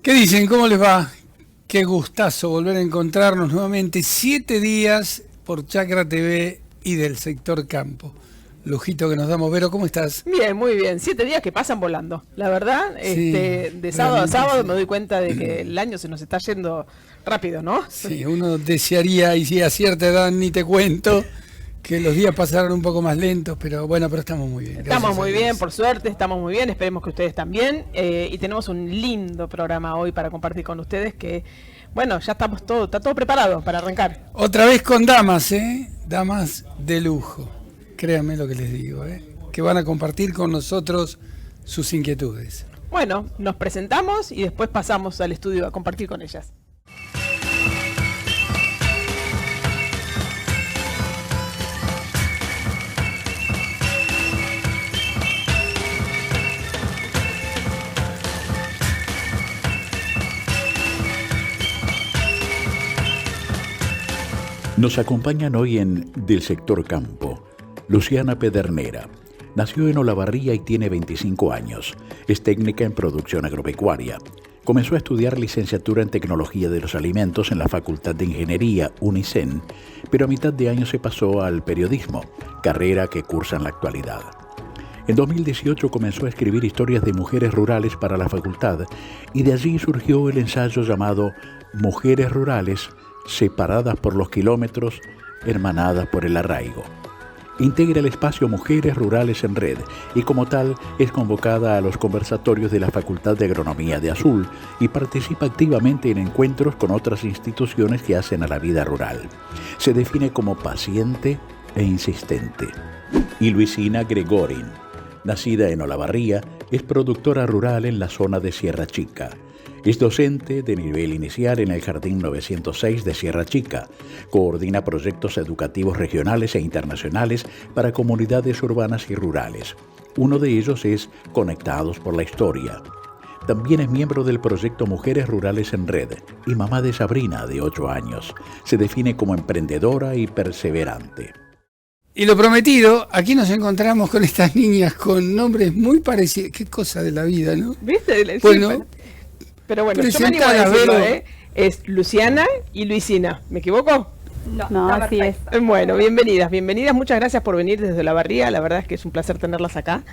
¿Qué dicen? ¿Cómo les va? Qué gustazo volver a encontrarnos nuevamente 7 días por Chacra TV y del sector campo. Lujito que nos damos. Vero, ¿cómo estás? Bien, muy bien. 7 días que pasan volando. La verdad, Sí, de sábado a sábado sí. me doy cuenta de que el año se nos está yendo rápido, ¿no? Sí, uno desearía, y si a cierta edad ni te cuento, que los días pasaran un poco más lentos, pero bueno, pero estamos muy bien. Estamos muy Dios. bien, por suerte, estamos muy bien. Esperemos que ustedes también. Y tenemos un lindo programa hoy para compartir con ustedes que, bueno, ya está todo preparado para arrancar. Otra vez con damas, ¿eh? Damas de lujo. Créanme lo que les digo, que van a compartir con nosotros sus inquietudes. Bueno, nos presentamos y después pasamos al estudio a compartir con ellas. Nos acompañan hoy en Del Sector Campo, Luciana Pedernera. Nació en Olavarría y tiene 25 años. Es técnica en producción agropecuaria. Comenzó a estudiar licenciatura en Tecnología de los Alimentos en la Facultad de Ingeniería, UNICEN, pero a mitad de año se pasó al periodismo, carrera que cursa en la actualidad. En 2018 comenzó a escribir historias de mujeres rurales para la facultad y de allí surgió el ensayo llamado Mujeres Rurales, separadas por los kilómetros, hermanadas por el arraigo. Integra el espacio Mujeres Rurales en Red y como tal es convocada a los conversatorios de la Facultad de Agronomía de Azul y participa activamente en encuentros con otras instituciones que hacen a la vida rural. Se define como paciente e insistente. Y Luisina Gregorin, nacida en Olavarría, es productora rural en la zona de Sierra Chica. Es docente de nivel inicial en el Jardín 906 de Sierra Chica. Coordina proyectos educativos regionales e internacionales para comunidades urbanas y rurales. Uno de ellos es Conectados por la Historia. También es miembro del proyecto Mujeres Rurales en Red y mamá de Sabrina, de 8 años. Se define como emprendedora y perseverante. Y lo prometido, aquí nos encontramos con estas niñas con nombres muy parecidos. Qué cosa de la vida, ¿no? ¿Viste? Bueno, pero bueno, yo me animo a decirlo, es Luciana y Luisina. ¿Me equivoco? No, así es. Bueno, bienvenidas, muchas gracias por venir desde Olavarría, la verdad es que es un placer tenerlas acá.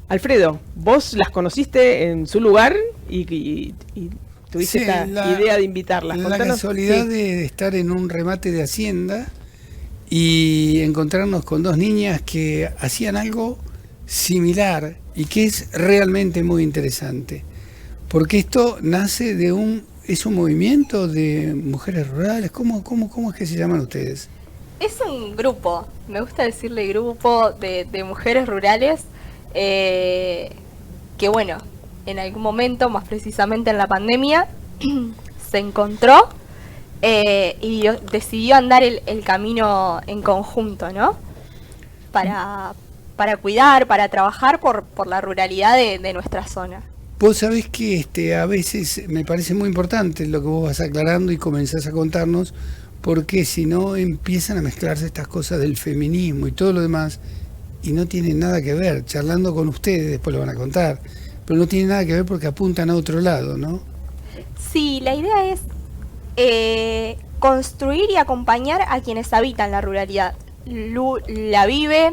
Alfredo, vos las conociste en su lugar y tuviste esta idea de invitarlas. La casualidad de estar en un remate de Hacienda y encontrarnos con dos niñas que hacían algo similar y que es realmente muy interesante. Porque esto nace de un movimiento de mujeres rurales. ¿Cómo es que se llaman ustedes? Es un grupo, me gusta decirle grupo de mujeres rurales que bueno, en algún momento, más precisamente en la pandemia, se encontró y decidió andar el camino en conjunto, ¿no? Para cuidar, para trabajar por la ruralidad de nuestra zona. Vos sabés que a veces me parece muy importante lo que vos vas aclarando y comenzás a contarnos, porque si no empiezan a mezclarse estas cosas del feminismo y todo lo demás, y no tienen nada que ver. Charlando con ustedes, después lo van a contar, pero no tienen nada que ver porque apuntan a otro lado, ¿no? Sí, la idea es construir y acompañar a quienes habitan la ruralidad. Lu la vive,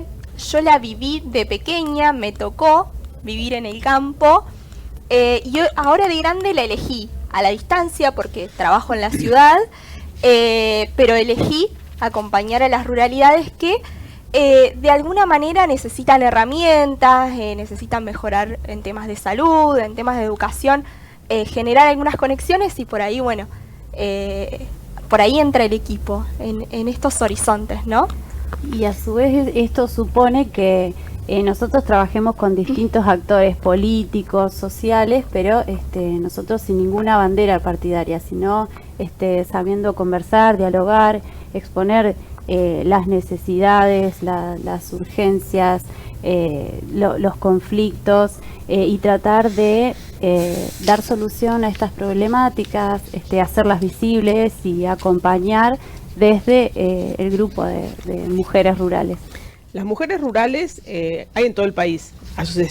yo la viví de pequeña, me tocó vivir en el campo. Y ahora de grande la elegí a la distancia porque trabajo en la ciudad, pero elegí acompañar a las ruralidades que de alguna manera necesitan herramientas, necesitan mejorar en temas de salud, en temas de educación, generar algunas conexiones y por ahí, bueno, por ahí entra el equipo en estos horizontes, ¿no? Y a su vez esto supone que nosotros trabajemos con distintos actores políticos, sociales, pero nosotros sin ninguna bandera partidaria, sino sabiendo conversar, dialogar, exponer las necesidades, las urgencias, los conflictos y tratar de dar solución a estas problemáticas, hacerlas visibles y acompañar desde el grupo de mujeres rurales. Las mujeres rurales hay en todo el país,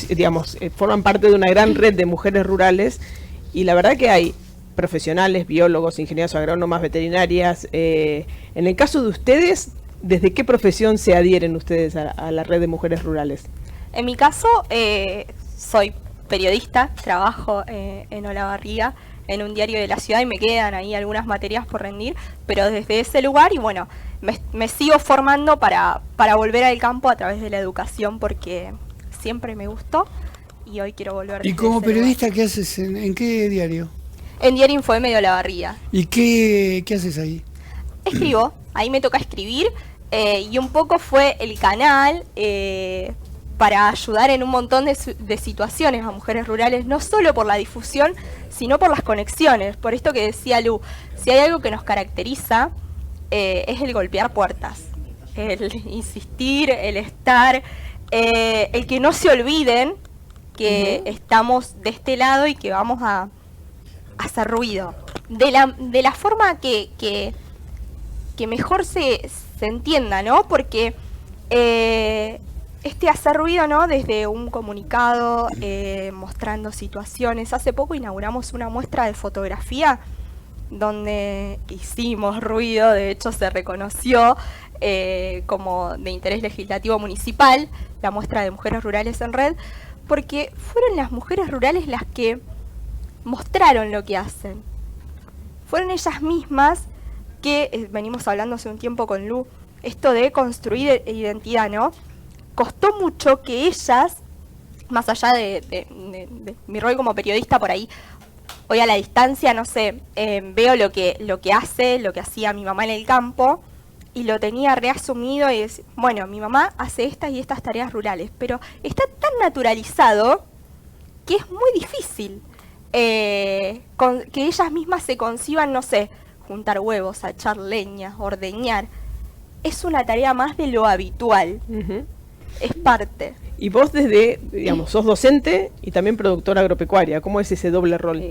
digamos, forman parte de una gran red de mujeres rurales y la verdad que hay profesionales, biólogos, ingenieros agrónomas, veterinarias. En el caso de ustedes, ¿desde qué profesión se adhieren ustedes a la red de mujeres rurales? En mi caso, soy periodista, trabajo en Olavarría, en un diario de la ciudad, y me quedan ahí algunas materias por rendir, pero desde ese lugar, y bueno, me sigo formando para volver al campo a través de la educación, porque siempre me gustó y hoy quiero volver. ¿Y como periodista qué haces? ¿En qué diario? En Diario Infoeme de Olavarría. ¿Y qué haces ahí? Escribo, ahí me toca escribir, y un poco fue el canal para ayudar en un montón de situaciones a mujeres rurales, no solo por la difusión, sino por las conexiones. Por esto que decía Lu, si hay algo que nos caracteriza, es el golpear puertas, el insistir, el estar, el que no se olviden que estamos de este lado y que vamos a hacer ruido. De la forma que mejor se entienda, ¿no? Porque este hacer ruido, ¿no? Desde un comunicado, mostrando situaciones. Hace poco inauguramos una muestra de fotografía donde hicimos ruido, de hecho se reconoció como de interés legislativo municipal, la muestra de mujeres rurales en red, porque fueron las mujeres rurales las que mostraron lo que hacen. Fueron ellas mismas que, venimos hablando hace un tiempo con Lu, esto de construir identidad, ¿no? Costó mucho que ellas, más allá de mi rol como periodista por ahí, hoy a la distancia, no sé, veo lo que hacía mi mamá en el campo, y lo tenía reasumido y decía, bueno, mi mamá hace estas y estas tareas rurales, pero está tan naturalizado que es muy difícil que ellas mismas se conciban, no sé, juntar huevos, echar leña, ordeñar. Es una tarea más de lo habitual. Es parte. Y vos digamos, sos docente y también productora agropecuaria. ¿Cómo es ese doble rol?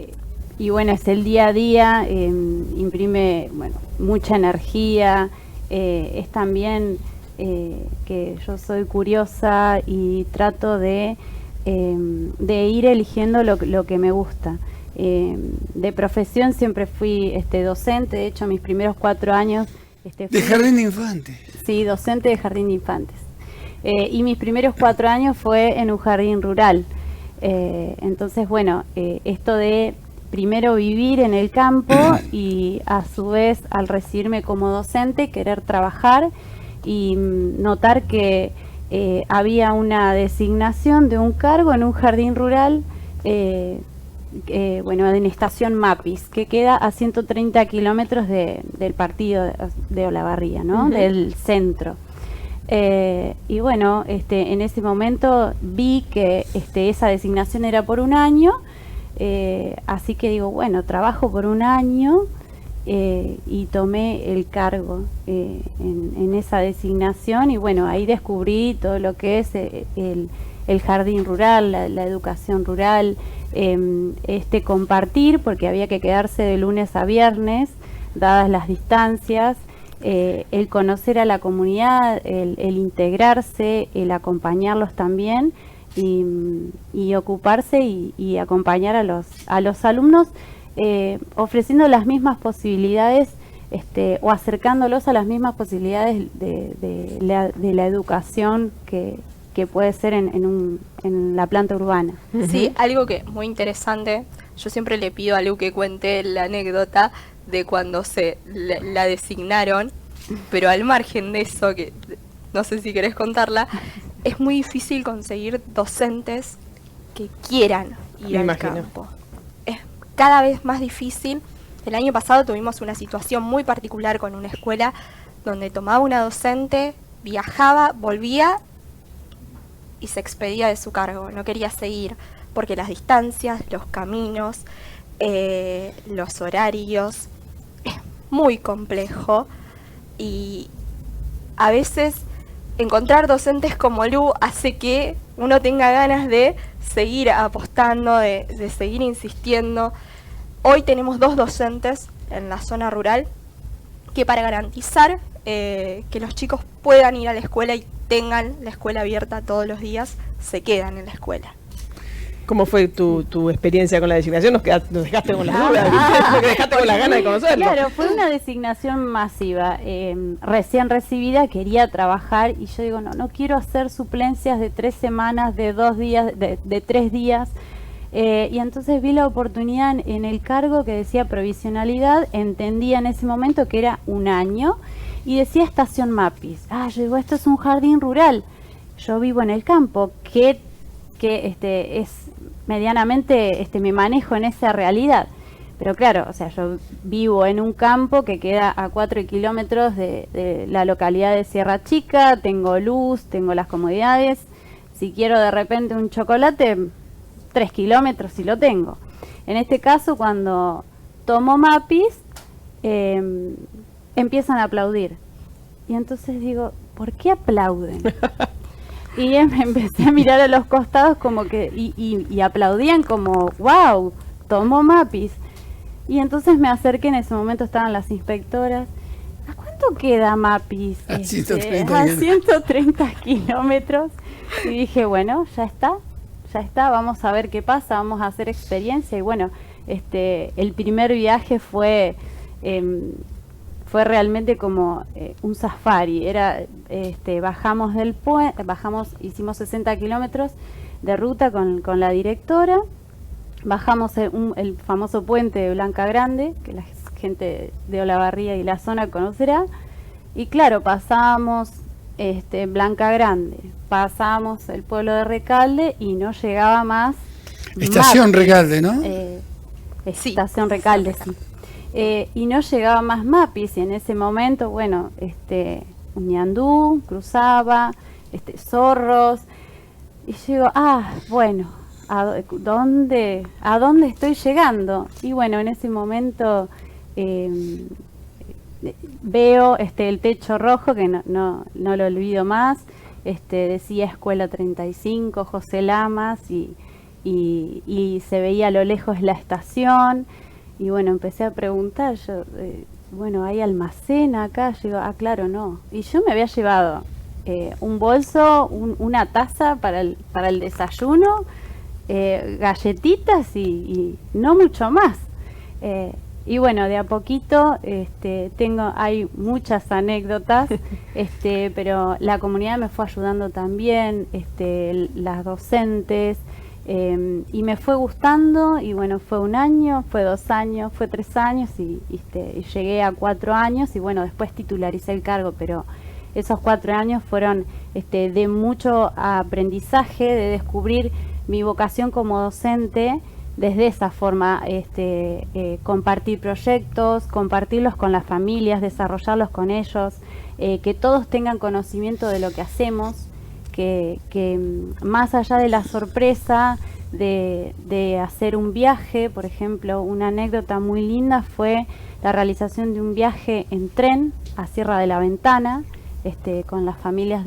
Y bueno, es el día a día, imprime mucha energía, es también que yo soy curiosa y trato de ir eligiendo lo que me gusta. De profesión siempre fui docente, de hecho mis primeros 4 años... ¿De jardín de infantes? Sí, docente de jardín de infantes. Y mis primeros 4 años fue en un jardín rural. Entonces, bueno, esto de primero vivir en el campo y a su vez al recibirme como docente, querer trabajar y notar que había una designación de un cargo en un jardín rural, en Estación Mapis, que queda a 130 kilómetros del partido de Olavarría, ¿no? Del centro. Y bueno, en ese momento vi que esa designación era por un año, así que digo, bueno, trabajo por un año, y tomé el cargo en esa designación, y bueno, ahí descubrí todo lo que es el jardín rural, la educación rural, compartir, porque había que quedarse de lunes a viernes, dadas las distancias, el conocer a la comunidad, el integrarse, el acompañarlos también, y ocuparse y acompañar a los alumnos, ofreciendo las mismas posibilidades, o acercándolos a las mismas posibilidades de la educación que puede ser en la planta urbana. Sí, algo que muy interesante, yo siempre le pido a Lu que cuente la anécdota de cuando la designaron, pero al margen de eso, que no sé si querés contarla, es muy difícil conseguir docentes que quieran ir al campo. Es cada vez más difícil. El año pasado tuvimos una situación muy particular con una escuela donde tomaba una docente, viajaba, volvía y se expedía de su cargo, no quería seguir, porque las distancias, los caminos, los horarios, es muy complejo, y a veces encontrar docentes como Lu hace que uno tenga ganas de seguir apostando, de seguir insistiendo. Hoy tenemos 2 docentes en la zona rural que, para garantizar que los chicos puedan ir a la escuela y tengan la escuela abierta todos los días, se quedan en la escuela. ¿Cómo fue tu experiencia con la designación? Nos dejaste con las dudas, nos dejaste con las ganas de conocerlo. Claro, fue una designación masiva. Recién recibida, quería trabajar y yo digo, no quiero hacer suplencias de 3 semanas, de 2 días, de 3 días. Y entonces vi la oportunidad en el cargo que decía provisionalidad, entendía en ese momento que era 1 año y decía estación MAPIS. Yo digo, esto es un jardín rural. Yo vivo en el campo, que es medianamente me manejo en esa realidad. Pero claro, o sea, yo vivo en un campo que queda a 4 kilómetros de la localidad de Sierra Chica, tengo luz, tengo las comodidades. Si quiero de repente un chocolate, 3 kilómetros si lo tengo. En este caso, cuando tomo MAPIS, empiezan a aplaudir. Y entonces digo, ¿por qué aplauden? Y empecé a mirar a los costados como que y aplaudían como, wow, tomó MAPIS. Y entonces me acerqué, en ese momento estaban las inspectoras. ¿A cuánto queda MAPIS? A 130 a 130 kilómetros. Y dije, bueno, ya está, vamos a ver qué pasa, vamos a hacer experiencia. Y bueno, el primer viaje fue realmente como un safari. Bajamos del puente, hicimos 60 kilómetros de ruta con la directora, bajamos el famoso puente de Blanca Grande, que la gente de Olavarría y la zona conocerá, y claro, pasamos Blanca Grande, pasamos el pueblo de Recalde y no llegaba más. Estación Recalde, ¿no? Sí. Estación Recalde, sí. Y no llegaba más MAPIS, y en ese momento, bueno, Ñandú cruzaba, Zorros, y yo digo, bueno, ¿a dónde estoy llegando? Y bueno, en ese momento veo el techo rojo, que no lo olvido más, decía Escuela 35, José Lamas, y se veía a lo lejos la estación. Y bueno, empecé a preguntar, bueno, ¿hay almacén acá? Yo digo, claro, no. Y yo me había llevado un bolso, una taza para el desayuno, galletitas y no mucho más. Y bueno, de a poquito hay muchas anécdotas, pero la comunidad me fue ayudando también, las docentes. Y me fue gustando, y bueno, fue 1 año, fue 2 años, fue 3 años y llegué a 4 años y bueno, después titularicé el cargo, pero esos 4 años fueron de mucho aprendizaje, de descubrir mi vocación como docente desde esa forma, compartir proyectos, compartirlos con las familias, desarrollarlos con ellos, que todos tengan conocimiento de lo que hacemos. Que más allá de la sorpresa de hacer un viaje, por ejemplo, una anécdota muy linda fue la realización de un viaje en tren a Sierra de la Ventana, con las familias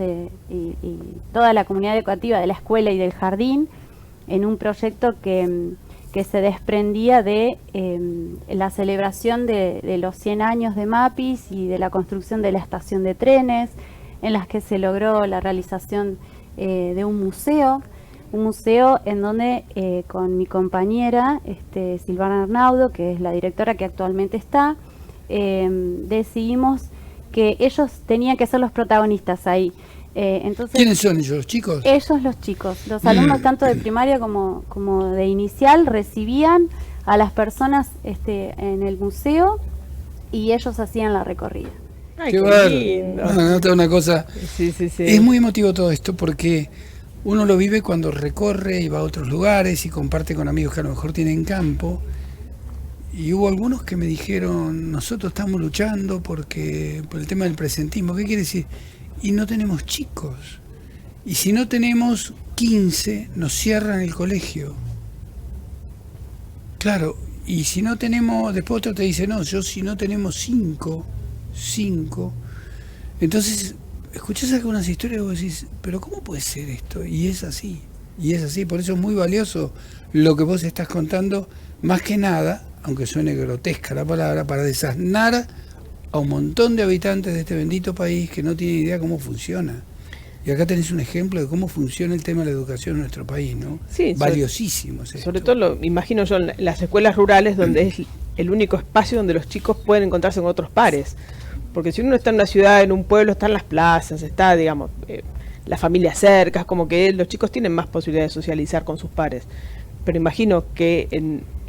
y toda la comunidad educativa de la escuela y del jardín, en un proyecto que se desprendía de la celebración de los 100 años de MAPIS y de la construcción de la estación de trenes, en las que se logró la realización de un museo en donde con mi compañera Silvana Arnaudo, que es la directora que actualmente está, decidimos que ellos tenían que ser los protagonistas ahí. Entonces, ¿quiénes son ellos, los chicos? Ellos, los chicos, los alumnos tanto de primaria como de inicial, recibían a las personas en el museo y ellos hacían la recorrida. Ay, qué lindo. No, una cosa. Sí. Es muy emotivo todo esto porque uno lo vive cuando recorre y va a otros lugares y comparte con amigos que a lo mejor tienen campo. Y hubo algunos que me dijeron, nosotros estamos luchando por el tema del presentismo. ¿Qué quiere decir? Y no tenemos chicos. Y si no tenemos 15, nos cierran el colegio. Claro, y si no tenemos, después otro te dice, no, si no tenemos 5. Entonces escuchás algunas historias y vos decís, pero ¿cómo puede ser esto? Y es así, por eso es muy valioso lo que vos estás contando, más que nada, aunque suene grotesca la palabra, para desasnar a un montón de habitantes de este bendito país que no tienen idea cómo funciona. Y acá tenés un ejemplo de cómo funciona el tema de la educación en nuestro país, ¿no? Sí, valiosísimo. Sobre todo lo imagino yo en las escuelas rurales, donde es el único espacio donde los chicos pueden encontrarse con otros pares. Porque si uno está en una ciudad, en un pueblo, está en las plazas, está, digamos, la familia cerca, es como que los chicos tienen más posibilidades de socializar con sus pares. Pero imagino que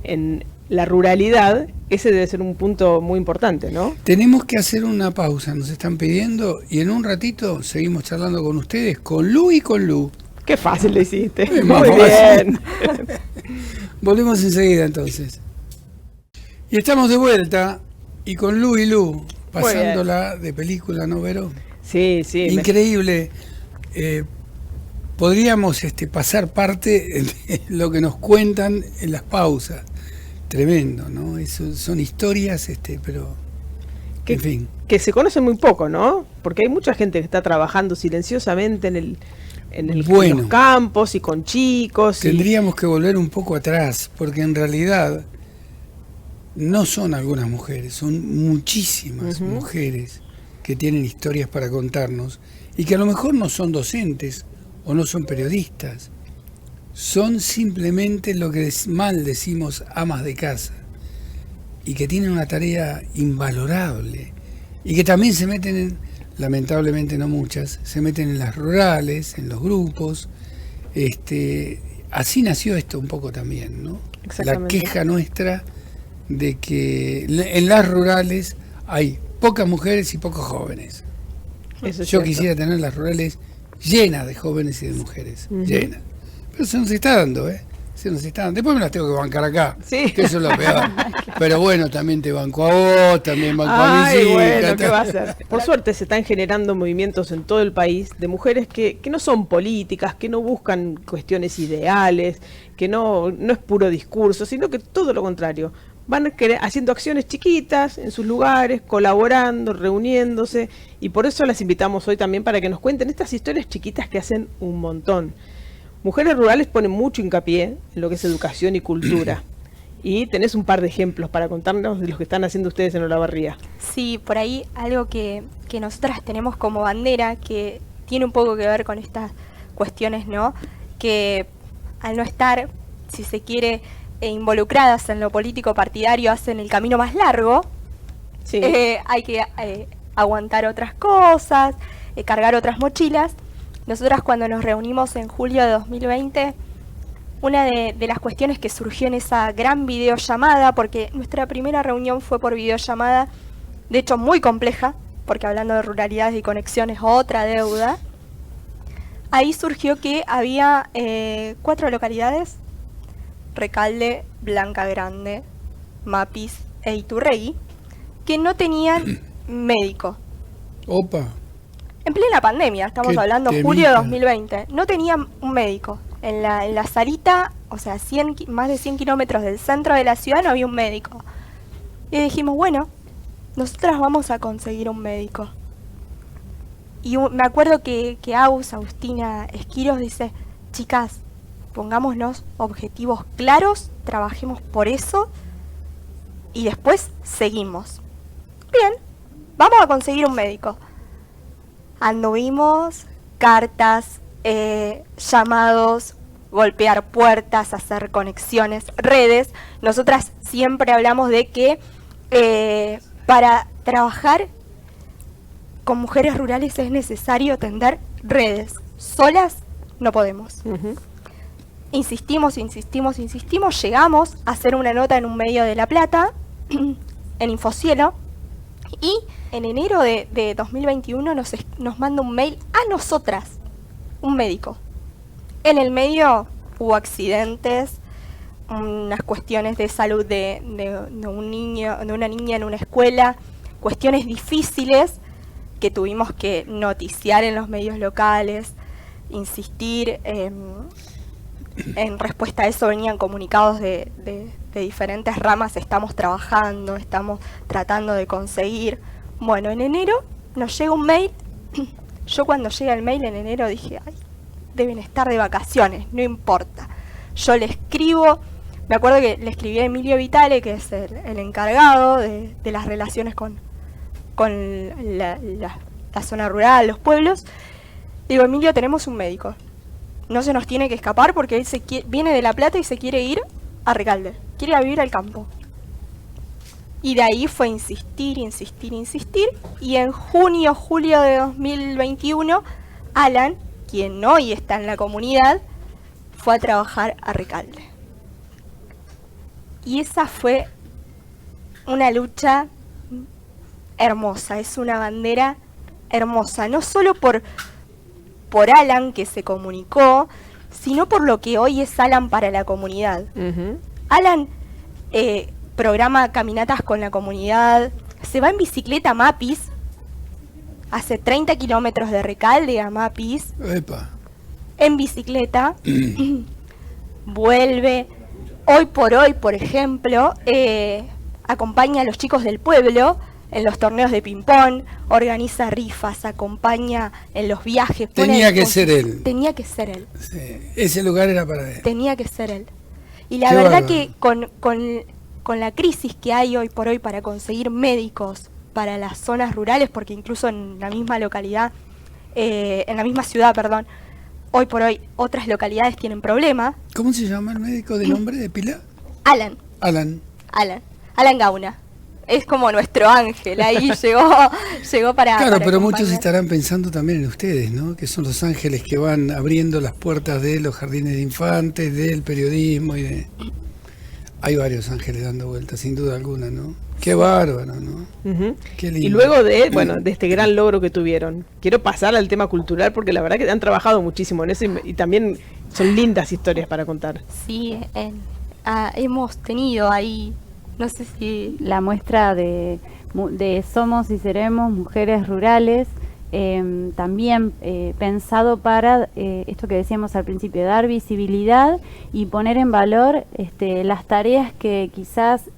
en la ruralidad ese debe ser un punto muy importante, ¿no? Tenemos que hacer una pausa, nos están pidiendo, y en un ratito seguimos charlando con ustedes, con Lu y con Lu. Qué fácil lo hiciste. Muy Muy bien. Volvemos enseguida entonces. Y estamos de vuelta, y con Lu y Lu, pasándola de película, ¿no, Vero? Sí, sí. Increíble. Podríamos pasar parte de lo que nos cuentan en las pausas. Tremendo, ¿no? Eso son historias, pero en fin. Que se conoce muy poco, ¿no? Porque hay mucha gente que está trabajando silenciosamente en los campos y con chicos. Tendríamos que volver un poco atrás, porque en realidad no son algunas mujeres, son muchísimas mujeres que tienen historias para contarnos y que a lo mejor no son docentes o no son periodistas. Son simplemente lo que mal decimos amas de casa y que tienen una tarea invalorable y que también se meten lamentablemente no muchas, se meten en las rurales, en los grupos. Así nació esto un poco también, ¿no? La queja nuestra de que en las rurales hay pocas mujeres y pocos jóvenes. Yo quisiera tener las rurales llenas de jóvenes y de mujeres, llenas. Pero se nos está dando, se nos está dando. Después me las tengo que bancar acá, que eso es lo peor. Pero bueno, también te banco a vos, también banco a mis hijas. Bueno, ¿qué va a hacer? Por suerte se están generando movimientos en todo el país de mujeres que no son políticas, que no buscan cuestiones ideales, que no es puro discurso, sino que todo lo contrario. Van haciendo acciones chiquitas en sus lugares, colaborando, reuniéndose, y por eso las invitamos hoy también para que nos cuenten estas historias chiquitas que hacen un montón. Mujeres Rurales ponen mucho hincapié en lo que es educación y cultura. Y tenés un par de ejemplos para contarnos de los que están haciendo ustedes en Olavarría. Sí, por ahí algo que nosotras tenemos como bandera, que tiene un poco que ver con estas cuestiones, ¿no? Que al no estar, si se quiere, involucradas en lo político partidario, hacen el camino más largo. Sí. Hay que aguantar otras cosas, cargar otras mochilas. Nosotras cuando nos reunimos en julio de 2020, una de las cuestiones que surgió en esa gran videollamada, porque nuestra primera reunión fue por videollamada, de hecho muy compleja, porque hablando de ruralidades y conexiones, otra deuda, ahí surgió que había 4 localidades, Recalde, Blanca Grande, Mapis e Iturregui, que no tenían médico. Opa. En plena pandemia, estamos hablando julio de 2020, no tenían un médico. En la salita, o sea, más de 100 kilómetros del centro de la ciudad no había un médico. Y dijimos, bueno, nosotras vamos a conseguir un médico. Y me acuerdo que Agustina Esquiros dice, chicas, pongámonos objetivos claros, trabajemos por eso y después seguimos. Bien, vamos a conseguir un médico. Anduvimos, cartas, llamados, golpear puertas, hacer conexiones, redes. Nosotras siempre hablamos de que para trabajar con mujeres rurales es necesario tender redes. Solas no podemos. Insistimos, llegamos a hacer una nota en un medio de La Plata, en Infocielo, y en enero de 2021 nos manda un mail a nosotras, un médico. En el medio hubo accidentes, unas cuestiones de salud de un niño, de una niña en una escuela, cuestiones difíciles que tuvimos que noticiar en los medios locales, insistir. En respuesta a eso venían comunicados de diferentes ramas, estamos trabajando, estamos tratando de conseguir. Bueno, en enero nos llega un mail. Yo cuando llega el mail en enero dije, ay, deben estar de vacaciones, no importa. Yo le escribo, me acuerdo que le escribí a Emilio Vitale, que es el encargado de las relaciones con la zona rural, los pueblos. Digo, Emilio, tenemos un médico. No se nos tiene que escapar porque él viene de La Plata y se quiere ir a Recalde. Quiere ir a vivir al campo. Y de ahí fue insistir. Y en julio de 2021, Alan, quien hoy está en la comunidad, fue a trabajar a Recalde. Y esa fue una lucha hermosa, es una bandera hermosa, no solo por Alan, que se comunicó, sino por lo que hoy es Alan para la comunidad. Alan programa caminatas con la comunidad, se va en bicicleta a Mapis, hace 30 kilómetros de Recalde a Mapis, Epa. en bicicleta, vuelve. Hoy, por ejemplo, acompaña a los chicos del pueblo en los torneos de ping-pong, organiza rifas, acompaña en los viajes. Tenía que ser él. Tenía que ser él. Sí, ese lugar era para él. Tenía que ser él. Y la Qué verdad bárbaro. que con la crisis que hay hoy por hoy para conseguir médicos para las zonas rurales, porque incluso en la misma localidad, en la misma ciudad, perdón, hoy por hoy otras localidades tienen problemas. ¿Cómo se llama el médico de nombre de pila? Alan Gauna. Es como nuestro ángel, ahí llegó para... Claro, para pero muchos acompañar. estarán pensando también en ustedes, ¿no? Que son los ángeles que van abriendo las puertas de los jardines de infantes, del periodismo y de... Hay varios ángeles dando vueltas, sin duda alguna, ¿no? Qué bárbaro, ¿no? Qué lindo. Y luego de este gran logro que tuvieron, quiero pasar al tema cultural porque la verdad que han trabajado muchísimo en eso y también son lindas historias para contar. Sí, hemos tenido ahí, no sé si... La muestra de Somos y Seremos Mujeres Rurales, también pensado para esto que decíamos al principio, dar visibilidad y poner en valor las tareas que quizás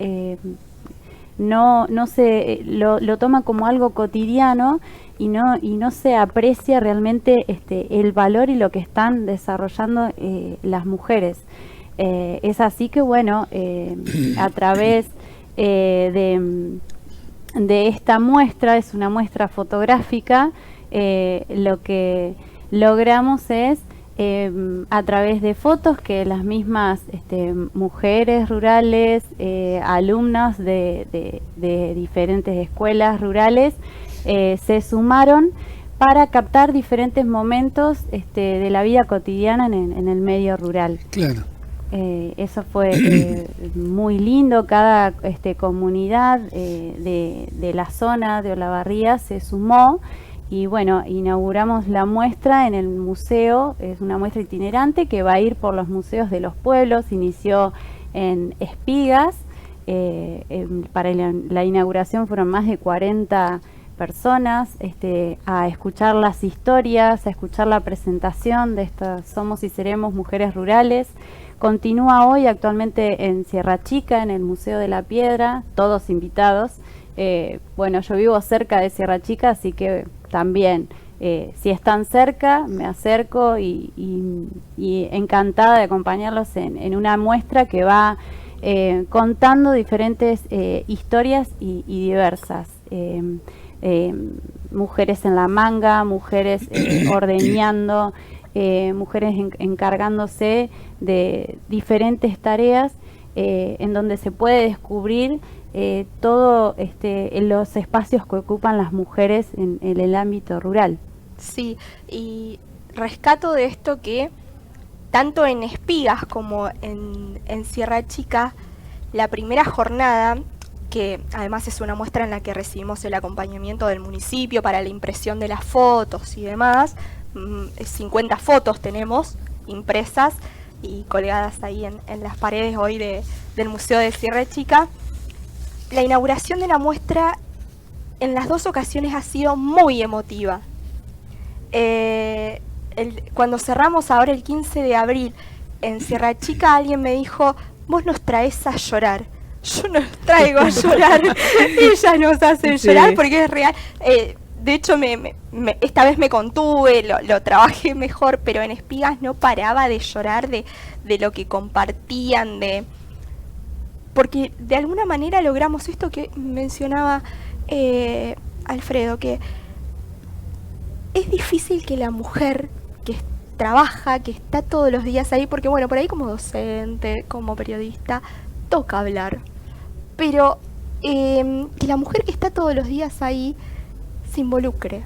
no se lo toma como algo cotidiano y no se aprecia realmente el valor y lo que están desarrollando las mujeres. Es así que bueno, a través de esta muestra, es una muestra fotográfica, lo que logramos es a través de fotos que las mismas mujeres rurales, alumnas de diferentes escuelas rurales se sumaron para captar diferentes momentos de la vida cotidiana en el medio rural. Claro. Eso fue muy lindo. Cada comunidad de la zona de Olavarría se sumó y bueno, inauguramos la muestra en el museo. Es una muestra itinerante que va a ir por los museos de los pueblos. Inició en Espigas, para la inauguración fueron más de 40 personas a escuchar las historias, a escuchar la presentación de estas Somos y Seremos Mujeres Rurales. Continúa hoy actualmente en Sierra Chica, en el Museo de la Piedra, todos invitados. Bueno, yo vivo cerca de Sierra Chica, así que también, si están cerca, me acerco y encantada de acompañarlos en una muestra que va contando diferentes historias y diversas. Mujeres en la manga, mujeres ordeñando, mujeres encargándose de diferentes tareas en donde se puede descubrir todo los espacios que ocupan las mujeres en el ámbito rural. Sí, y rescato de esto que tanto en Espigas como en Sierra Chica, la primera jornada, que además es una muestra en la que recibimos el acompañamiento del municipio para la impresión de las fotos y demás, 50 fotos tenemos impresas y colgadas ahí en las paredes hoy del Museo de Sierra Chica. La inauguración de la muestra en las dos ocasiones ha sido muy emotiva. Cuando cerramos ahora el 15 de abril en Sierra Chica, alguien me dijo: vos nos traes a llorar. Yo no los traigo a llorar, ellas nos hacen llorar porque es real. De hecho, esta vez me contuve, lo trabajé mejor, pero en Espigas no paraba de llorar de lo que compartían, porque de alguna manera logramos esto que mencionaba Alfredo, que es difícil que la mujer que trabaja, que está todos los días ahí, porque bueno, por ahí como docente, como periodista, toca hablar. Pero que la mujer que está todos los días ahí se involucre,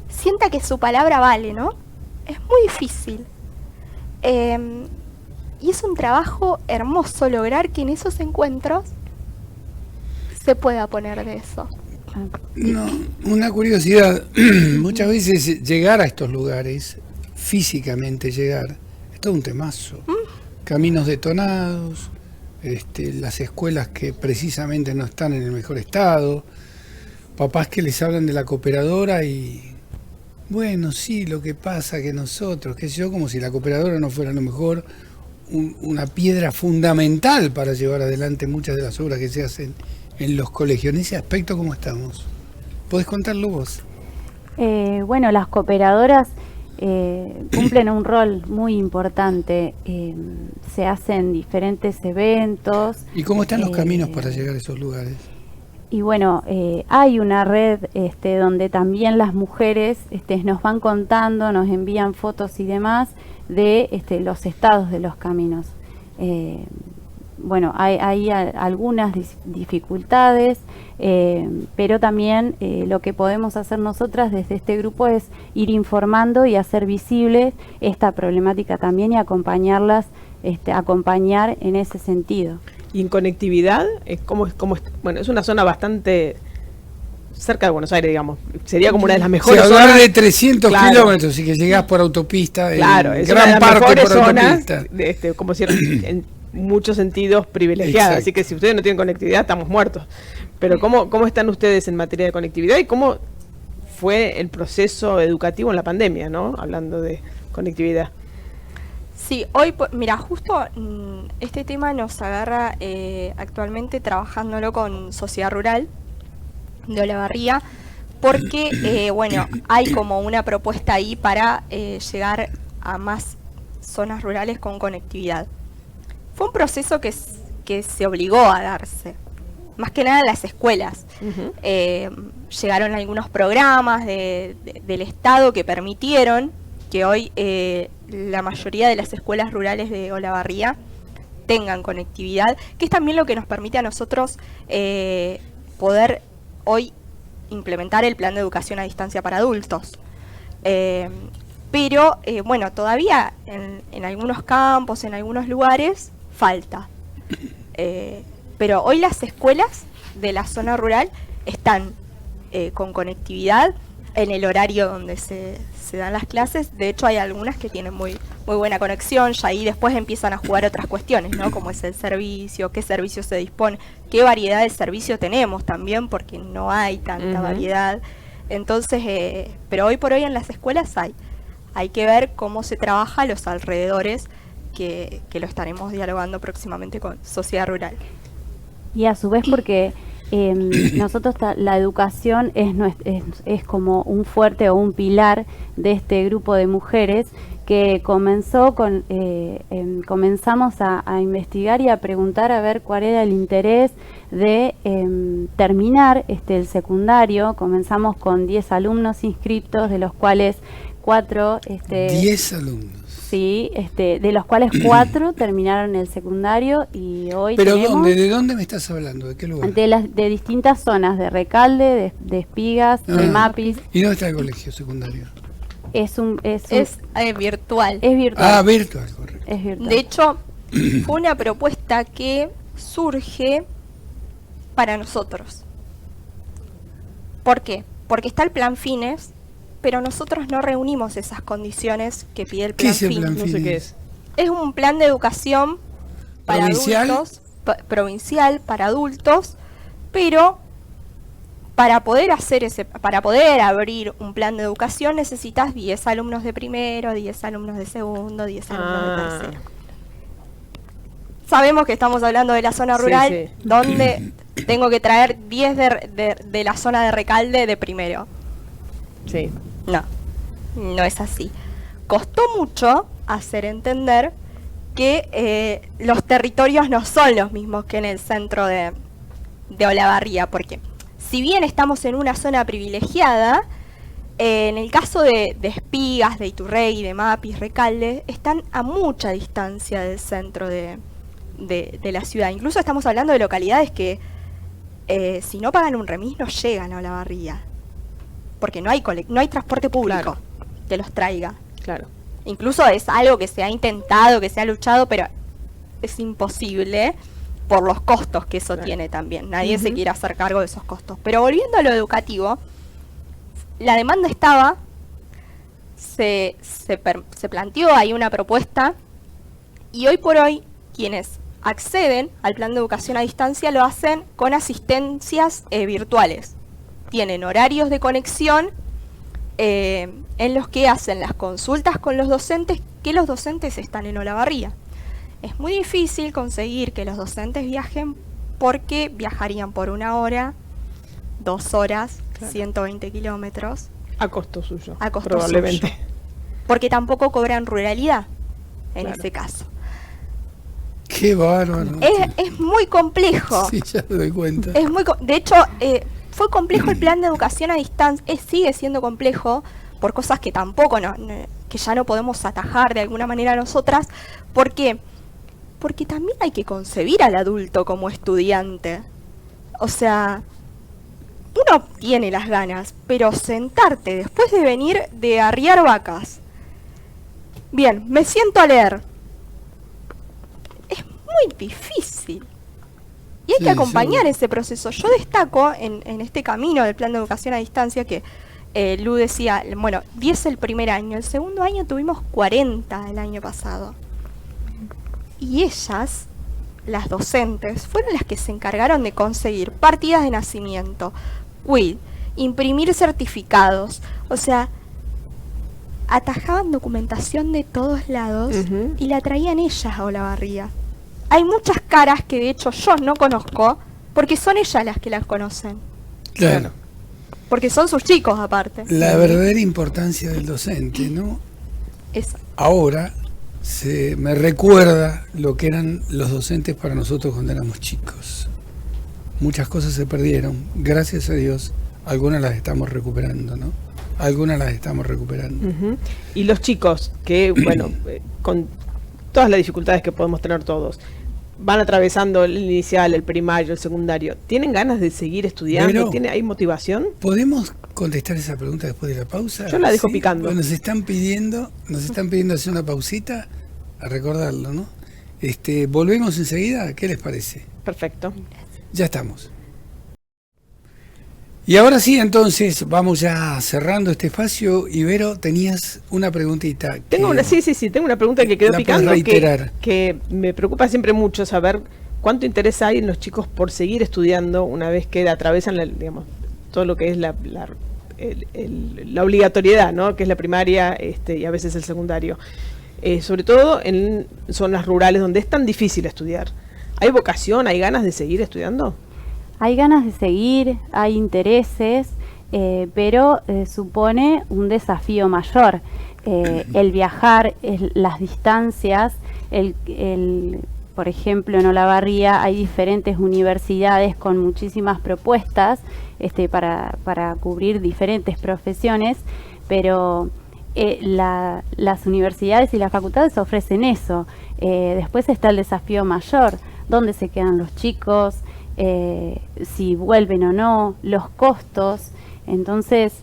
sienta que su palabra vale, ¿no? Es muy difícil. Y es un trabajo hermoso lograr que en esos encuentros se pueda poner de eso. No, una curiosidad, muchas veces llegar a estos lugares, físicamente llegar, es todo un temazo. Caminos detonados, las escuelas que precisamente no están en el mejor estado, papás que les hablan de la cooperadora y, bueno, sí, lo que pasa que nosotros, qué sé yo, como si la cooperadora no fuera a lo mejor una piedra fundamental para llevar adelante muchas de las obras que se hacen en los colegios. En ese aspecto, ¿cómo estamos? ¿Podés contarlo vos? Bueno, las cooperadoras cumplen un rol muy importante. Se hacen diferentes eventos. ¿Y cómo están los caminos para llegar a esos lugares? Y bueno, hay una red donde también las mujeres nos van contando, nos envían fotos y demás de los estados de los caminos. Bueno, hay algunas dificultades, pero también lo que podemos hacer nosotras desde este grupo es ir informando y hacer visible esta problemática también y acompañarlas, acompañar en ese sentido. Y en conectividad, bueno, es una zona bastante cerca de Buenos Aires, digamos. Sería como una de las mejores zonas. Hablar de 300 claro, kilómetros y que llegás por autopista. Claro, es gran una de las parte mejores por zonas, autopista. como si en muchos sentidos privilegiadas. Exacto. Así que si ustedes no tienen conectividad, estamos muertos. Pero ¿cómo están ustedes en materia de conectividad y cómo fue el proceso educativo en la pandemia, ¿no? Hablando de conectividad. Sí, hoy, mira, justo este tema nos agarra actualmente trabajándolo con Sociedad Rural de Olavarría, porque, bueno, hay como una propuesta ahí para llegar a más zonas rurales con conectividad. Fue un proceso que se obligó a darse, más que nada en las escuelas. Llegaron algunos programas del Estado que permitieron que hoy la mayoría de las escuelas rurales de Olavarría tengan conectividad, que es también lo que nos permite a nosotros poder hoy implementar el plan de educación a distancia para adultos. Pero, bueno, todavía en algunos campos, en algunos lugares, falta. Pero hoy las escuelas de la zona rural están con conectividad en el horario donde se dan las clases. De hecho, hay algunas que tienen muy buena conexión, ya ahí después empiezan a jugar otras cuestiones, ¿no? Como es el servicio, qué servicio se dispone, qué variedad de servicio tenemos también, porque no hay tanta variedad. Entonces, pero hoy por hoy en las escuelas hay que ver cómo se trabaja a los alrededores, que lo estaremos dialogando próximamente con Sociedad Rural. Y a su vez porque nosotros la educación es como un fuerte o un pilar de este grupo de mujeres que comenzamos a investigar y a preguntar a ver cuál era el interés de terminar el secundario. Comenzamos con 10 alumnos inscriptos, de los cuales 4... 10 alumnos. Sí, de los cuales 4 terminaron el secundario y hoy ¿Pero tenemos... dónde? ¿De dónde me estás hablando? ¿De qué lugar? De distintas zonas, de Recalde, de Espigas, de Mapis. ¿Y dónde está el colegio secundario? Es virtual. Es virtual. Ah, virtual, correcto. Es virtual. De hecho, fue una propuesta que surge para nosotros. ¿Por qué? Porque está el plan Fines, pero nosotros no reunimos esas condiciones que pide el plan ¿Qué es el plan Fines. No sé qué Fines? Es un plan de educación para ¿Provincial? adultos, provincial para adultos, pero para poder abrir un plan de educación necesitas 10 alumnos de primero, 10 alumnos de segundo, 10 alumnos de tercero. Sabemos que estamos hablando de la zona rural, sí. donde tengo que traer 10 de la zona de Recalde de primero. Sí. No es así. Costó mucho hacer entender que los territorios no son los mismos que en el centro de Olavarría, porque si bien estamos en una zona privilegiada, En el caso de Espigas, de Iturrey, de Mapis, Recalde, están a mucha distancia del centro de la ciudad. Incluso estamos hablando de localidades que si no pagan un remis no llegan a Olavarría, porque no hay transporte público Claro. que los traiga. Claro. Incluso es algo que se ha intentado, que se ha luchado, pero es imposible por los costos que eso Claro. tiene también. Nadie se Ujú. quiere hacer cargo de esos costos. Pero volviendo a lo educativo, la demanda estaba, se planteó ahí una propuesta, y hoy por hoy quienes acceden al plan de educación a distancia lo hacen con asistencias virtuales. Tienen horarios de conexión en los que hacen las consultas con los docentes, que los docentes están en Olavarría. Es muy difícil conseguir que los docentes viajen porque viajarían por 1 hora, 2 horas, Claro. 120 kilómetros, A costo suyo. A costo probablemente. suyo. porque tampoco cobran ruralidad en Claro. ese caso. Qué bárbaro. Es muy complejo. Sí, ya me doy cuenta. De hecho, fue complejo el plan de educación a distancia, sigue siendo complejo por cosas que tampoco que ya no podemos atajar de alguna manera nosotras. ¿Por qué? Porque también hay que concebir al adulto como estudiante. O sea, uno tiene las ganas, pero sentarte después de venir de arriar vacas. Bien, me siento a leer. Es muy difícil. Y hay Sí, que acompañar seguro. ese proceso. Yo destaco en este camino del plan de educación a distancia que Lu decía, bueno, 10 el primer año, el segundo año tuvimos 40 el año pasado. Y ellas, las docentes, fueron las que se encargaron de conseguir partidas de nacimiento, quit, imprimir certificados, o sea, atajaban documentación de todos lados Ujú. y la traían ellas a Olavarría. Hay muchas caras que de hecho yo no conozco, porque son ellas las que las conocen, Claro. porque son sus chicos aparte. La verdadera importancia del docente, ¿no? Eso. Ahora me recuerda lo que eran los docentes para nosotros cuando éramos chicos. Muchas cosas se perdieron, gracias a Dios, algunas las estamos recuperando, ¿no? Algunas las estamos recuperando. Ujú. Y los chicos, que bueno, con todas las dificultades que podemos tener todos, van atravesando el inicial, el primario, el secundario, ¿tienen ganas de seguir estudiando? Pero- ¿Hay motivación? ¿Podemos contestar esa pregunta después de la pausa? Yo la dejo picando. Bueno, nos están pidiendo hacer una pausita, a recordarlo, ¿no? Volvemos enseguida, ¿qué les parece? Perfecto. Ya estamos. Y ahora sí, entonces, vamos ya cerrando este espacio. Ibero, tenías una preguntita. Tengo una, sí, tengo una pregunta que quedó La puedes picando reiterar. que me preocupa siempre mucho saber cuánto interés hay en los chicos por seguir estudiando una vez que atravesan digamos, todo lo que es la obligatoriedad, ¿no? Que es la primaria y a veces el secundario. Sobre todo en zonas rurales donde es tan difícil estudiar. ¿Hay vocación, hay ganas de seguir estudiando? Hay ganas de seguir, hay intereses, pero supone un desafío mayor. El viajar, las distancias, por ejemplo, en Olavarría hay diferentes universidades con muchísimas propuestas para cubrir diferentes profesiones, pero las universidades y las facultades ofrecen eso. Después está el desafío mayor, dónde se quedan los chicos, si vuelven o no, los costos. Entonces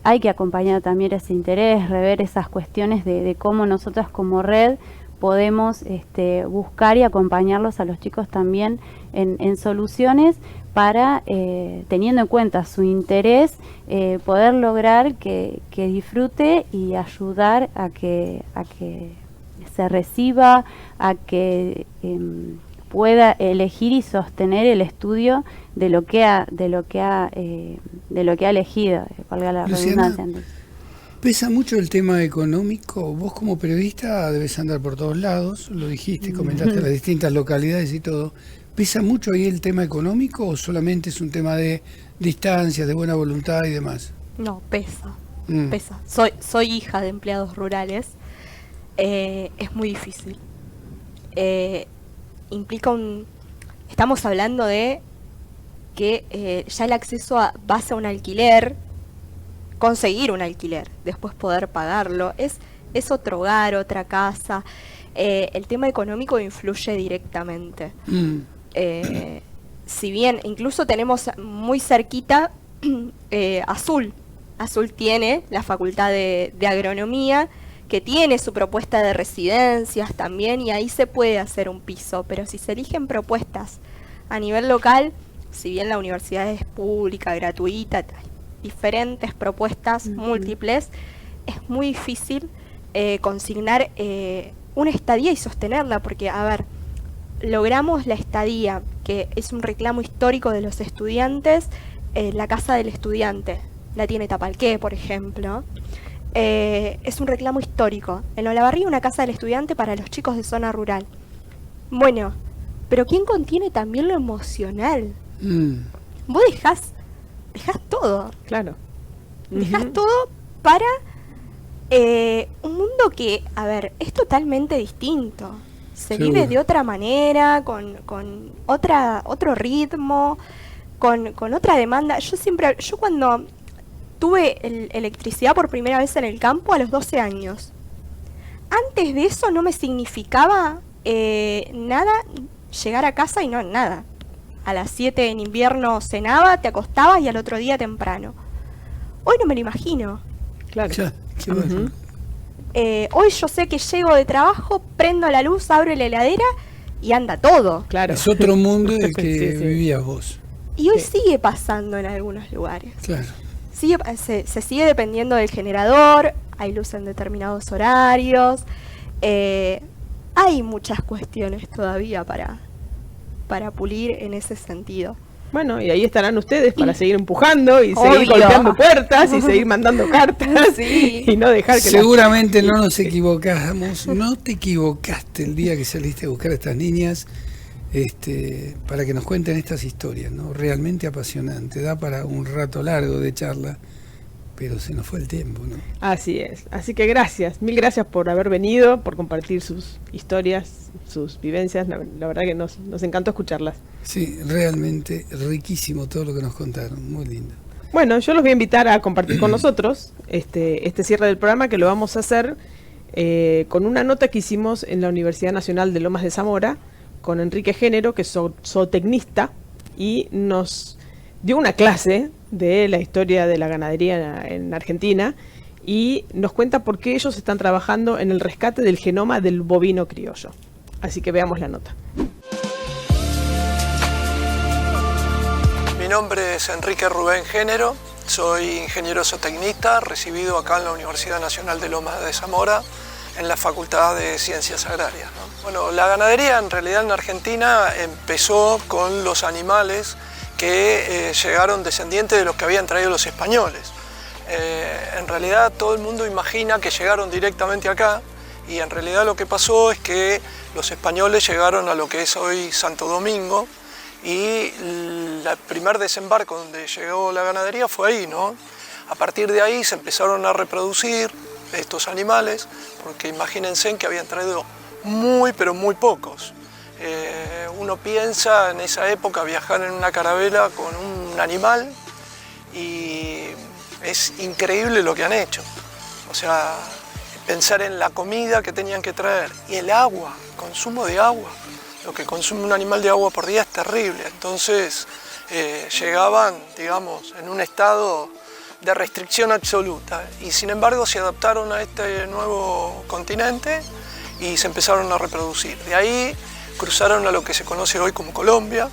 hay que acompañar también ese interés, rever esas cuestiones de cómo nosotras como red podemos buscar y acompañarlos a los chicos también en soluciones para, teniendo en cuenta su interés, poder lograr que disfrute y ayudar a que se reciba, a que pueda elegir y sostener el estudio de lo que ha elegido, valga la Luciana, redundancia. ¿Pesa mucho el tema económico? Vos como periodista debes andar por todos lados, lo dijiste, comentaste las distintas localidades y todo. ¿Pesa mucho ahí el tema económico o solamente es un tema de distancia, de buena voluntad y demás? No, pesa. Mm. Pesa. Soy hija de empleados rurales. Es muy difícil. Implica estamos hablando de que ya el acceso base a un alquiler conseguir un alquiler, después poder pagarlo. Es otro hogar, otra casa. El tema económico influye directamente. Si bien incluso tenemos muy cerquita Azul. Azul tiene la facultad de agronomía, que tiene su propuesta de residencias también, y ahí se puede hacer un piso, pero si se eligen propuestas a nivel local, si bien la universidad es pública, gratuita, hay diferentes propuestas múltiples, es muy difícil consignar una estadía y sostenerla, porque, a ver, logramos la estadía, que es un reclamo histórico de los estudiantes, la casa del estudiante, la tiene Tapalqué, por ejemplo. Es un reclamo histórico. En Olavarría, una casa del estudiante para los chicos de zona rural. Bueno, pero ¿quién contiene también lo emocional? Vos dejás todo. Claro. Dejás todo para un mundo que, a ver, es totalmente distinto. Se vive de otra manera, con otro ritmo, con otra demanda. Yo cuando tuve electricidad por primera vez en el campo a los 12 años. Antes de eso no me significaba nada llegar a casa y no nada. A las 7 en invierno cenaba, te acostabas y al otro día temprano. Hoy no me lo imagino. Claro. Qué bueno. Hoy yo sé que llego de trabajo, prendo la luz, abro la heladera y anda todo. Claro. Es otro mundo del que Sí. vivías vos. Y hoy sigue pasando en algunos lugares. Claro. Se sigue dependiendo del generador, hay luz en determinados horarios, hay muchas cuestiones todavía para pulir en ese sentido. Bueno, y ahí estarán ustedes para seguir empujando y seguir Obvio. golpeando puertas y seguir mandando cartas Sí. y no dejar que Seguramente no nos equivocamos, no te equivocaste el día que saliste a buscar a estas niñas para que nos cuenten estas historias, ¿no? Realmente apasionante, da para un rato largo de charla, pero se nos fue el tiempo, ¿no? Así es. Así que gracias, mil gracias por haber venido, por compartir sus historias, sus vivencias. La verdad que nos encantó escucharlas. Sí, realmente riquísimo todo lo que nos contaron, muy lindo. Bueno, yo los voy a invitar a compartir con nosotros este cierre del programa, que lo vamos a hacer con una nota que hicimos en la Universidad Nacional de Lomas de Zamora, con Enrique Género, que es zootecnista, y nos dio una clase de la historia de la ganadería en Argentina, y nos cuenta por qué ellos están trabajando en el rescate del genoma del bovino criollo. Así que veamos la nota. Mi nombre es Enrique Rubén Género, soy ingeniero zootecnista, recibido acá en la Universidad Nacional de Lomas de Zamora, en la Facultad de Ciencias Agrarias, ¿no? Bueno, la ganadería en realidad en Argentina empezó con los animales que llegaron descendientes de los que habían traído los españoles. En realidad todo el mundo imagina que llegaron directamente acá, y en realidad lo que pasó es que los españoles llegaron a lo que es hoy Santo Domingo, y el primer desembarco donde llegó la ganadería fue ahí, ¿no? A partir de ahí se empezaron a reproducir estos animales, porque imagínense que habían traído muy, pero muy pocos. Uno piensa en esa época viajar en una carabela con un animal y es increíble lo que han hecho. O sea, pensar en la comida que tenían que traer y el agua, consumo de agua. Lo que consume un animal de agua por día es terrible. Entonces llegaban, digamos, en un estado de restricción absoluta, y sin embargo se adaptaron a este nuevo continente y se empezaron a reproducir. De ahí cruzaron a lo que se conoce hoy como Colombia,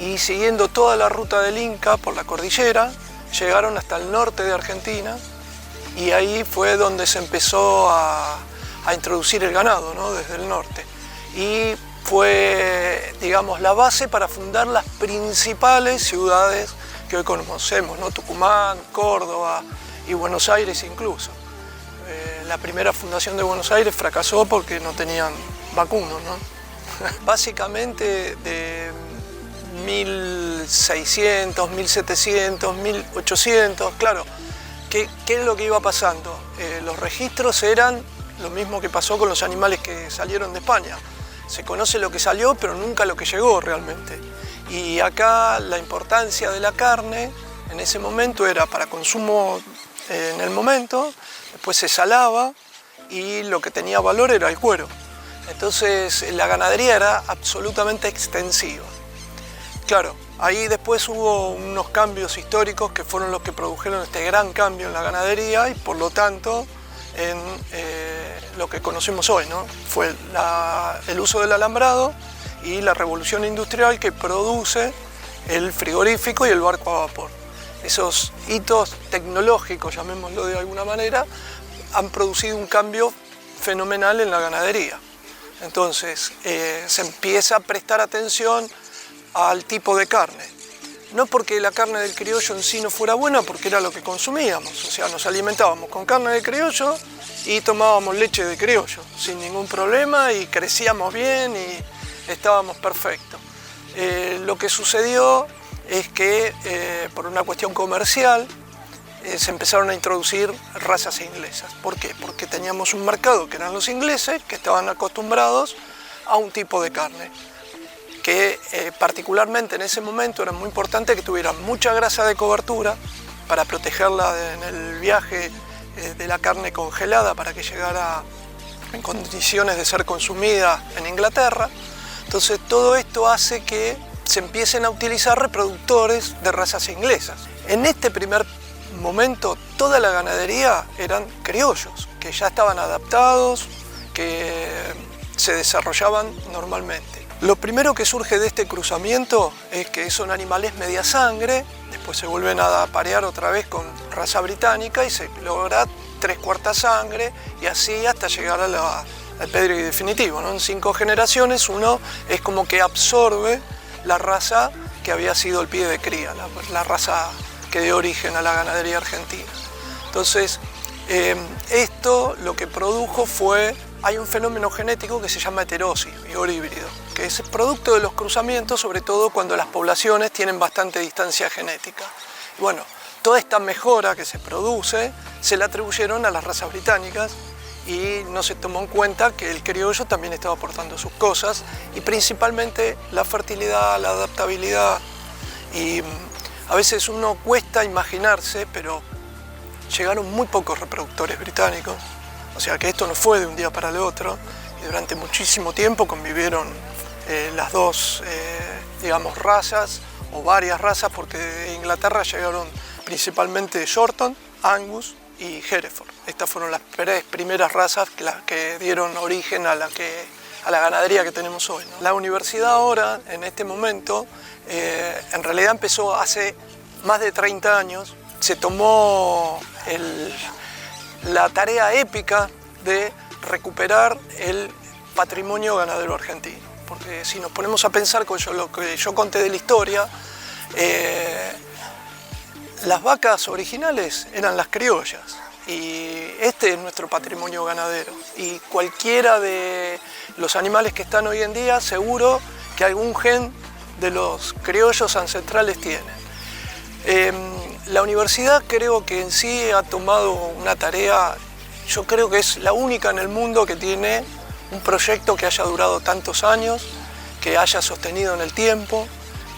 y siguiendo toda la ruta del Inca por la cordillera llegaron hasta el norte de Argentina, y ahí fue donde se empezó a introducir el ganado, ¿no? Desde el norte, y fue, digamos, la base para fundar las principales ciudades que hoy conocemos, ¿no? Tucumán, Córdoba y Buenos Aires incluso. La primera fundación de Buenos Aires fracasó porque no tenían vacunos, ¿no? Básicamente de 1600, 1700, 1800, claro. ¿Qué es lo que iba pasando? Los registros eran lo mismo que pasó con los animales que salieron de España. Se conoce lo que salió, pero nunca lo que llegó realmente. Y acá la importancia de la carne en ese momento era para consumo en el momento, después se salaba y lo que tenía valor era el cuero. Entonces la ganadería era absolutamente extensiva. Claro, ahí después hubo unos cambios históricos que fueron los que produjeron este gran cambio en la ganadería y por lo tanto en lo que conocemos hoy, ¿no? Fue el uso del alambrado y la revolución industrial que produce el frigorífico y el barco a vapor. Esos hitos tecnológicos, llamémoslo de alguna manera, han producido un cambio fenomenal en la ganadería. Entonces se empieza a prestar atención al tipo de carne. No porque la carne del criollo en sí no fuera buena, porque era lo que consumíamos. O sea, nos alimentábamos con carne de criollo y tomábamos leche de criollo sin ningún problema y crecíamos bien y estábamos perfectos. Lo que sucedió es que por una cuestión comercial se empezaron a introducir razas inglesas. ¿Por qué? Porque teníamos un mercado que eran los ingleses, que estaban acostumbrados a un tipo de carne, que particularmente en ese momento era muy importante que tuvieran mucha grasa de cobertura para protegerla en el viaje de la carne congelada para que llegara en condiciones de ser consumida en Inglaterra. Entonces todo esto hace que se empiecen a utilizar reproductores de razas inglesas. En este primer momento toda la ganadería eran criollos, que ya estaban adaptados, que se desarrollaban normalmente. Lo primero que surge de este cruzamiento es que son animales media sangre, después se vuelven a aparear otra vez con raza británica y se logra 3/4 sangre y así hasta llegar al pedigree definitivo, ¿no? En 5 generaciones uno es como que absorbe la raza que había sido el pie de cría, la raza que dio origen a la ganadería argentina. Entonces, esto lo que produjo fue, hay un fenómeno genético que se llama heterosis, vigor híbrido, que es producto de los cruzamientos, sobre todo cuando las poblaciones tienen bastante distancia genética. Y bueno, toda esta mejora que se produce se la atribuyeron a las razas británicas y no se tomó en cuenta que el criollo también estaba aportando sus cosas y principalmente la fertilidad, la adaptabilidad y a veces uno cuesta imaginarse, pero llegaron muy pocos reproductores británicos, o sea que esto no fue de un día para el otro y durante muchísimo tiempo convivieron las dos, digamos, razas o varias razas, porque de Inglaterra llegaron principalmente Shorton, Angus y Hereford. Estas fueron las primeras razas que dieron origen a la ganadería que tenemos hoy, ¿no? La universidad ahora, en este momento, en realidad empezó hace más de 30 años, se tomó la tarea épica de recuperar el patrimonio ganadero argentino. Porque si nos ponemos a pensar con lo que yo conté de la historia, las vacas originales eran las criollas y este es nuestro patrimonio ganadero y cualquiera de los animales que están hoy en día seguro que algún gen de los criollos ancestrales tienen. La universidad creo que en sí ha tomado una tarea, yo creo que es la única en el mundo que tiene un proyecto que haya durado tantos años, que haya sostenido en el tiempo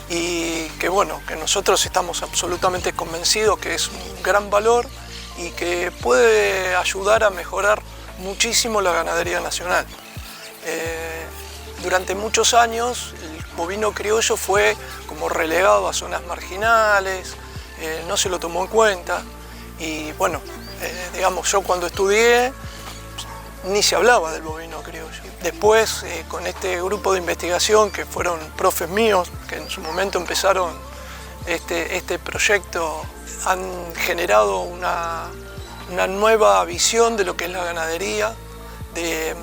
y que bueno, que nosotros estamos absolutamente convencidos que es un gran valor y que puede ayudar a mejorar muchísimo la ganadería nacional. Durante muchos años el bovino criollo fue como relegado a zonas marginales, no se lo tomó en cuenta y bueno, digamos, yo cuando estudié ni se hablaba del bovino criollo. Después, con este grupo de investigación que fueron profes míos, que en su momento empezaron este proyecto, han generado una nueva visión de lo que es la ganadería, de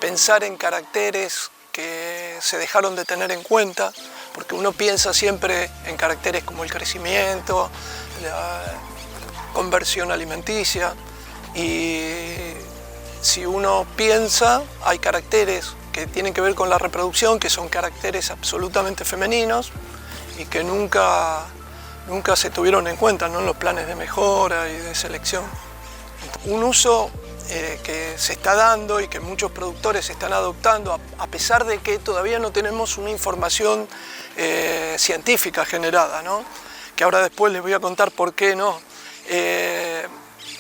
pensar en caracteres que se dejaron de tener en cuenta, porque uno piensa siempre en caracteres como el crecimiento, la conversión alimenticia y si uno piensa, hay caracteres que tienen que ver con la reproducción, que son caracteres absolutamente femeninos y que nunca se tuvieron en cuenta, ¿no?, en los planes de mejora y de selección. Un uso que se está dando y que muchos productores están adoptando, a pesar de que todavía no tenemos una información científica generada, ¿no?, que ahora después les voy a contar por qué no.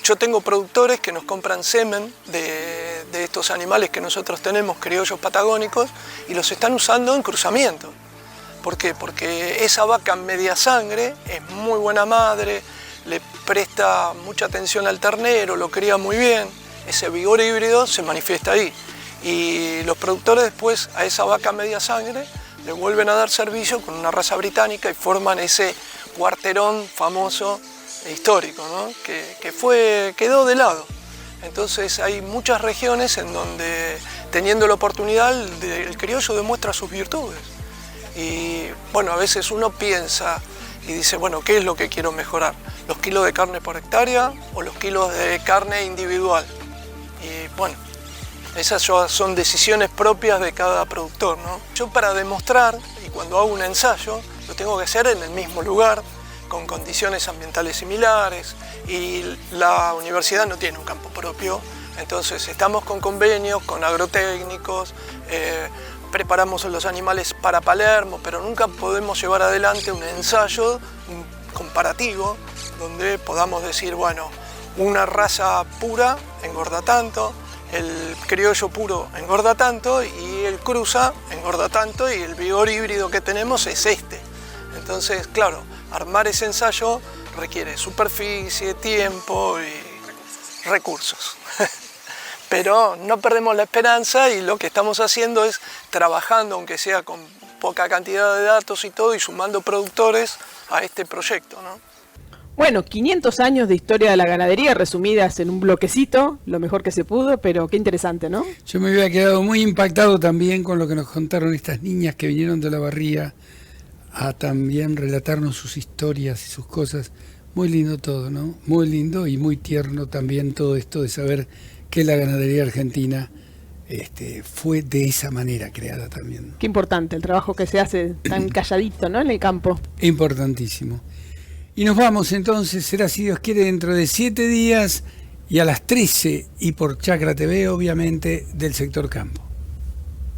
yo tengo productores que nos compran semen de estos animales que nosotros tenemos, criollos patagónicos, y los están usando en cruzamiento. ¿Por qué? Porque esa vaca media sangre es muy buena madre, le presta mucha atención al ternero, lo cría muy bien, ese vigor híbrido se manifiesta ahí. Y los productores después a esa vaca media sangre le vuelven a dar servicio con una raza británica y forman ese cuarterón famoso e histórico, ¿no? que quedó de lado. Entonces hay muchas regiones en donde, teniendo la oportunidad, el criollo demuestra sus virtudes. Y bueno, a veces uno piensa y dice, bueno, ¿qué es lo que quiero mejorar? ¿Los kilos de carne por hectárea o los kilos de carne individual? Y bueno, esas son decisiones propias de cada productor, ¿no? Yo, para demostrar, y cuando hago un ensayo, lo tengo que hacer en el mismo lugar, con condiciones ambientales similares, y la universidad no tiene un campo propio, entonces estamos con convenios, con agrotécnicos, preparamos los animales para Palermo, pero nunca podemos llevar adelante un ensayo comparativo donde podamos decir, bueno, una raza pura engorda tanto, el criollo puro engorda tanto y el cruza engorda tanto y el vigor híbrido que tenemos es este. Entonces, claro, armar ese ensayo requiere superficie, tiempo y recursos. Pero no perdemos la esperanza y lo que estamos haciendo es trabajando, aunque sea con poca cantidad de datos y todo, y sumando productores a este proyecto, ¿no? Bueno, 500 años de historia de la ganadería resumidas en un bloquecito, lo mejor que se pudo, pero qué interesante, ¿no? Yo me había quedado muy impactado también con lo que nos contaron estas niñas que vinieron de Olavarría a también relatarnos sus historias y sus cosas. Muy lindo todo, ¿no? Muy lindo y muy tierno también todo esto de saber que la ganadería argentina fue de esa manera creada también. Qué importante el trabajo que se hace tan calladito, ¿no? En el campo. Importantísimo. Y nos vamos entonces, será si Dios quiere dentro de 7 días y a las 13 y por Chacra TV, obviamente, del sector campo.